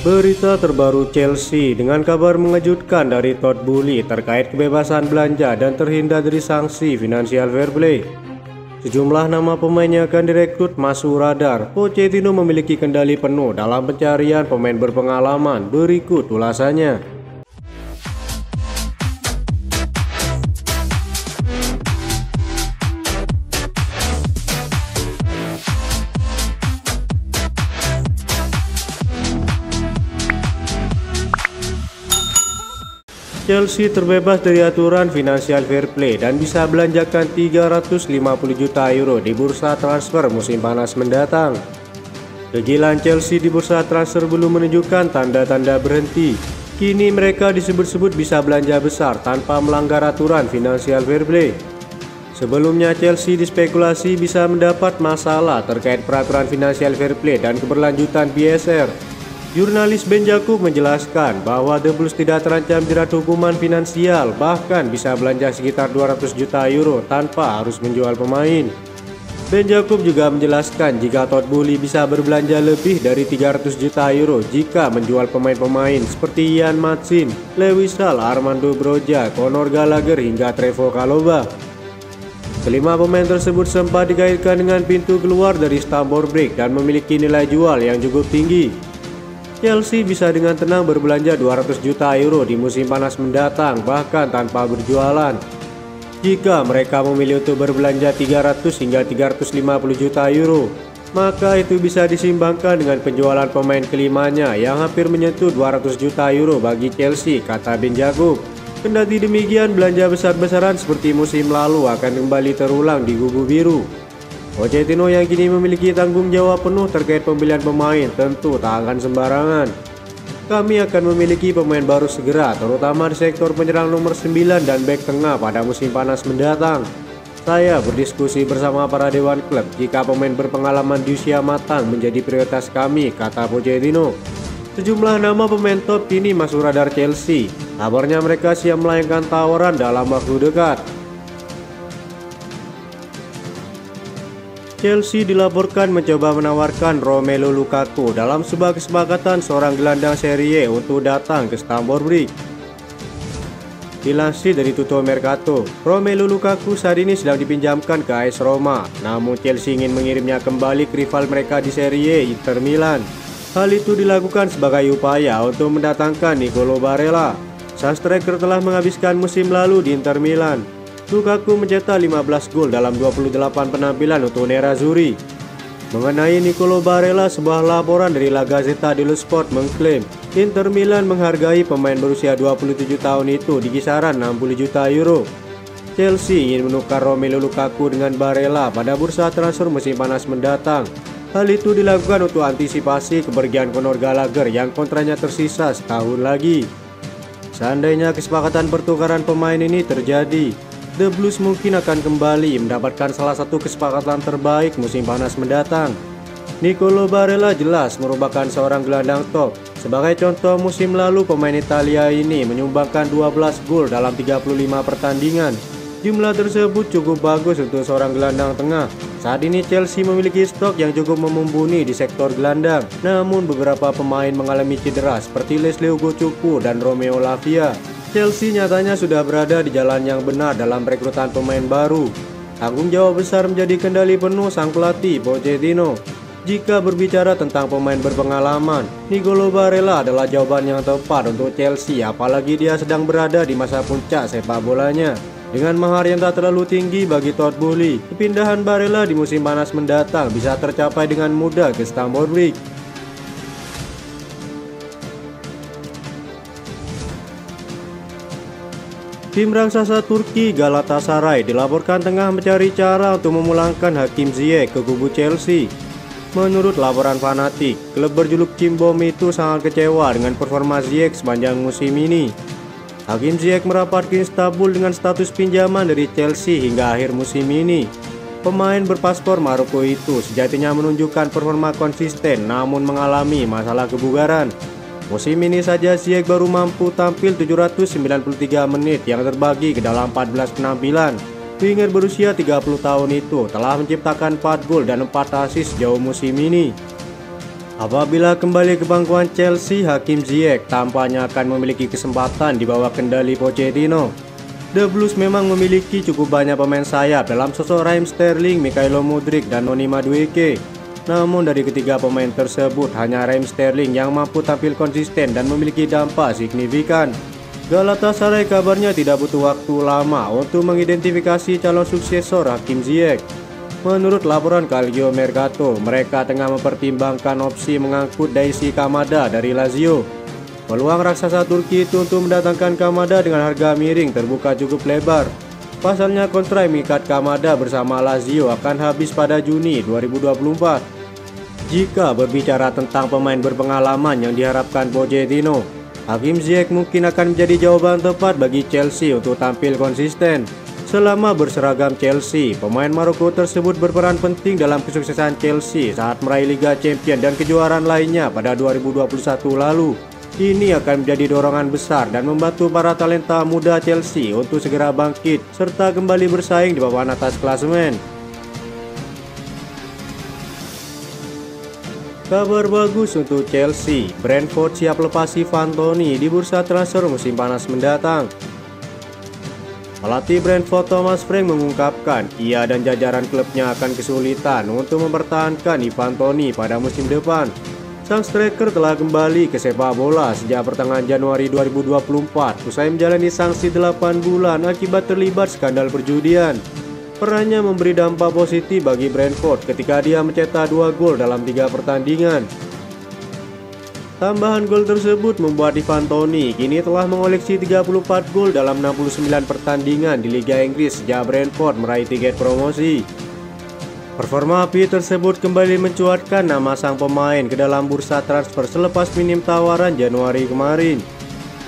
Berita terbaru Chelsea dengan kabar mengejutkan dari Todd Boehly terkait kebebasan belanja dan terhindar dari sanksi Financial Fair Play. Sejumlah nama pemainnya akan direkrut masuk radar. Pochettino memiliki kendali penuh dalam pencarian pemain berpengalaman. Berikut ulasannya. Chelsea terbebas dari aturan Financial Fair Play dan bisa belanjakan 350 juta euro di bursa transfer musim panas mendatang. Kegilaan Chelsea di bursa transfer belum menunjukkan tanda-tanda berhenti. Kini mereka disebut-sebut bisa belanja besar tanpa melanggar aturan Financial Fair Play. Sebelumnya Chelsea dispekulasi bisa mendapat masalah terkait peraturan Financial Fair Play dan keberlanjutan PSR. Jurnalis Ben Jakub menjelaskan bahwa The Blues tidak terancam jerat hukuman finansial, bahkan bisa belanja sekitar 200 juta euro tanpa harus menjual pemain. Ben Jakub juga menjelaskan jika Todd Boehly bisa berbelanja lebih dari 300 juta euro jika menjual pemain-pemain seperti Ian Maatsen, Lewis Hall, Armando Broja, Conor Gallagher hingga Trevoh Chalobah. Kelima pemain tersebut sempat dikaitkan dengan pintu keluar dari Stamford Bridge dan memiliki nilai jual yang cukup tinggi. Chelsea bisa dengan tenang berbelanja 200 juta euro di musim panas mendatang bahkan tanpa berjualan. Jika mereka memilih untuk berbelanja 300 hingga 350 juta euro, maka itu bisa disimbangkan dengan penjualan pemain kelimanya yang hampir menyentuh 200 juta euro bagi Chelsea, kata Ben Jakub. Kendati demikian, belanja besar-besaran seperti musim lalu akan kembali terulang di kubu biru. Pochettino yang kini memiliki tanggung jawab penuh terkait pembelian pemain tentu tak akan sembarangan. Kami akan memiliki pemain baru segera, terutama di sektor penyerang nomor 9 dan bek tengah pada musim panas mendatang. Saya berdiskusi bersama para dewan klub jika pemain berpengalaman di usia matang menjadi prioritas kami, kata Pochettino. Sejumlah nama pemain top kini masuk radar Chelsea. Kabarnya mereka siap melayangkan tawaran dalam waktu dekat. Chelsea dilaporkan mencoba menawarkan Romelu Lukaku dalam sebuah kesepakatan seorang gelandang Serie A untuk datang ke Stamford Bridge. Dilansir dari Tutto Mercato, Romelu Lukaku saat ini sedang dipinjamkan ke AS Roma, namun Chelsea ingin mengirimnya kembali ke rival mereka di Serie A, Inter Milan. Hal itu dilakukan sebagai upaya untuk mendatangkan Nicolo Barella. Sang striker telah menghabiskan musim lalu di Inter Milan. Lukaku mencetak 15 gol dalam 28 penampilan untuk Nerazzurri. Mengenai Nicolo Barella, sebuah laporan dari La Gazzetta dello Sport mengklaim Inter Milan menghargai pemain berusia 27 tahun itu di kisaran 60 juta euro. Chelsea ingin menukar Romelu Lukaku dengan Barella pada bursa transfer musim panas mendatang. Hal itu dilakukan untuk antisipasi kepergian Conor Gallagher yang kontraknya tersisa setahun lagi. Seandainya kesepakatan pertukaran pemain ini terjadi, The Blues mungkin akan kembali mendapatkan salah satu kesepakatan terbaik musim panas mendatang. Nicolo Barella jelas merupakan seorang gelandang top. Sebagai contoh, musim lalu pemain Italia ini menyumbangkan 12 gol dalam 35 pertandingan. Jumlah tersebut cukup bagus untuk seorang gelandang tengah. Saat ini Chelsea memiliki stok yang cukup mumpuni di sektor gelandang. Namun beberapa pemain mengalami cedera seperti Leslie Ugochukwu dan Romeo Lavia. Chelsea nyatanya sudah berada di jalan yang benar dalam perekrutan pemain baru. Tanggung jawab besar menjadi kendali penuh sang pelatih Pochettino. Jika berbicara tentang pemain berpengalaman, Nicolo Barella adalah jawaban yang tepat untuk Chelsea, apalagi dia sedang berada di masa puncak sepak bolanya. Dengan mahar yang tak terlalu tinggi bagi Todd Boehly, kepindahan Barella di musim panas mendatang bisa tercapai dengan mudah ke Stamford Bridge. Tim raksasa Turki Galatasaray dilaporkan tengah mencari cara untuk memulangkan Hakim Ziyech ke kubu Chelsea. Menurut laporan Fanatik, klub berjuluk Cimbom itu sangat kecewa dengan performa Ziyech sepanjang musim ini. Hakim Ziyech merapat ke Istanbul dengan status pinjaman dari Chelsea hingga akhir musim ini. Pemain berpaspor Maroko itu sejatinya menunjukkan performa konsisten namun mengalami masalah kebugaran. Musim ini saja Ziyech baru mampu tampil 793 menit yang terbagi ke dalam 14 penampilan. Winger berusia 30 tahun itu telah menciptakan 4 gol dan 4 assist sejauh musim ini. Apabila kembali ke bangkuan Chelsea, Hakim Ziyech tampaknya akan memiliki kesempatan di bawah kendali Pochettino. The Blues memang memiliki cukup banyak pemain sayap dalam sosok Raheem Sterling, Mykhailo Mudryk, dan Noni Madueke. Namun dari ketiga pemain tersebut, hanya Raheem Sterling yang mampu tampil konsisten dan memiliki dampak signifikan. Galatasaray kabarnya tidak butuh waktu lama untuk mengidentifikasi calon suksesor Hakim Ziyech. Menurut laporan Calcio Mercato, mereka tengah mempertimbangkan opsi mengangkut Daisy Kamada dari Lazio. Peluang raksasa Turki itu untuk mendatangkan Kamada dengan harga miring terbuka cukup lebar. Pasalnya kontrak mengikat Kamada bersama Lazio akan habis pada Juni 2024. Jika berbicara tentang pemain berpengalaman yang diharapkan Pochettino, Hakim Ziyech mungkin akan menjadi jawaban tepat bagi Chelsea untuk tampil konsisten. Selama berseragam Chelsea, pemain Maroko tersebut berperan penting dalam kesuksesan Chelsea saat meraih Liga Champions dan kejuaraan lainnya pada 2021 lalu. Ini akan menjadi dorongan besar dan membantu para talenta muda Chelsea untuk segera bangkit serta kembali bersaing di papan atas klasemen. Kabar bagus untuk Chelsea, Brentford siap lepas Ivan Toney di bursa transfer musim panas mendatang. Pelatih Brentford Thomas Frank mengungkapkan ia dan jajaran klubnya akan kesulitan untuk mempertahankan Ivan Toney pada musim depan. Sang striker telah kembali ke sepak bola sejak pertengahan Januari 2024 usai menjalani sanksi 8 bulan akibat terlibat skandal perjudian. Perannya memberi dampak positif bagi Brentford ketika dia mencetak 2 gol dalam 3 pertandingan. Tambahan gol tersebut membuat Ivan Toney kini telah mengoleksi 34 gol dalam 69 pertandingan di Liga Inggris sejak Brentford meraih tiket promosi. Performa api tersebut kembali mencuatkan nama sang pemain ke dalam bursa transfer selepas minim tawaran Januari kemarin.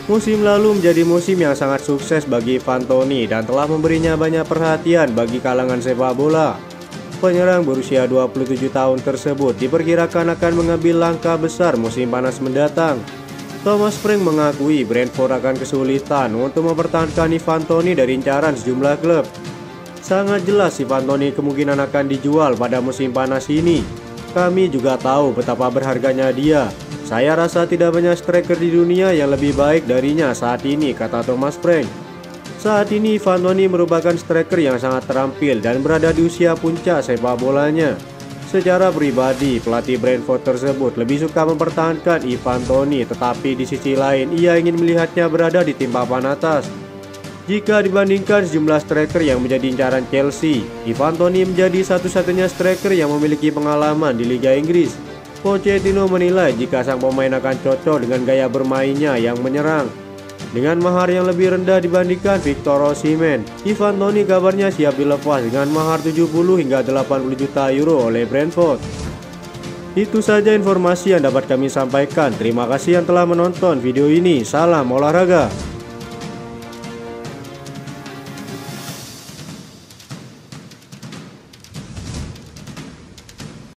Musim lalu menjadi musim yang sangat sukses bagi Ivan Toney dan telah memberinya banyak perhatian bagi kalangan sepak bola. Penyerang berusia 27 tahun tersebut diperkirakan akan mengambil langkah besar musim panas mendatang. Thomas Frank mengakui Brentford akan kesulitan untuk mempertahankan Ivan Toney dari incaran sejumlah klub. Sangat jelas Ivan Toney kemungkinan akan dijual pada musim panas ini. Kami juga tahu betapa berharganya dia. Saya rasa tidak banyak striker di dunia yang lebih baik darinya saat ini, kata Thomas Frank. Saat ini Ivan Toney merupakan striker yang sangat terampil dan berada di usia puncak sepak bolanya. Secara pribadi, pelatih Brentford tersebut lebih suka mempertahankan Ivan Toney, tetapi di sisi lain ia ingin melihatnya berada di tim papan atas. Jika dibandingkan sejumlah striker yang menjadi incaran Chelsea, Ivan Toney menjadi satu-satunya striker yang memiliki pengalaman di Liga Inggris. Pochettino menilai jika sang pemain akan cocok dengan gaya bermainnya yang menyerang. Dengan mahar yang lebih rendah dibandingkan Victor Osimhen, Ivan Toney kabarnya siap dilepas dengan mahar 70 hingga 80 juta euro oleh Brentford. Itu saja informasi yang dapat kami sampaikan. Terima kasih yang telah menonton video ini. Salam olahraga.